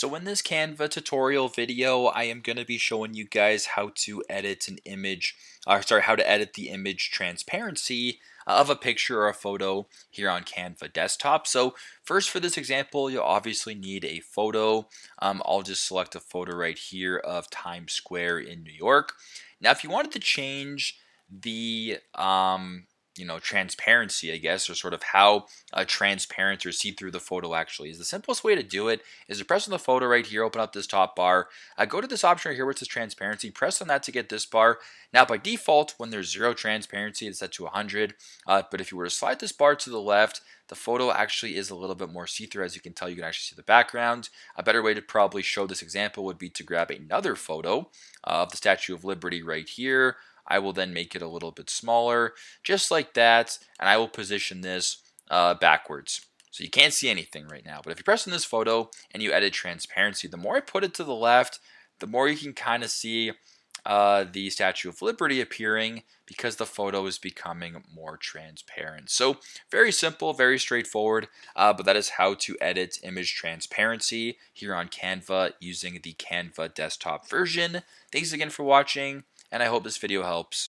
So in this Canva tutorial video, I am going to be showing you guys how to edit an image, how to edit the image transparency of a picture or a photo here on Canva desktop. So first for this example, you'll obviously need a photo. I'll just select a photo right here of Times Square in New York. Now, if you wanted to change the transparency, I guess, or sort of how transparent or see-through the photo actually is. The simplest way to do it is to press on the photo right here, open up this top bar, go to this option right here where it says transparency, press on that to get this bar. Now by default, when there's zero transparency, it's set to 100, but if you were to slide this bar to the left, the photo actually is a little bit more see-through. As you can tell, you can actually see the background. A better way to probably show this example would be to grab another photo of the Statue of Liberty right here. I will then make it a little bit smaller, just like that, and I will position this backwards. So you can't see anything right now. But if you press on this photo and you edit transparency, the more I put it to the left, the more you can kind of see the Statue of Liberty appearing because the photo is becoming more transparent. So very simple, very straightforward, but that is how to edit image transparency here on Canva using the Canva desktop version. Thanks again for watching, and I hope this video helps.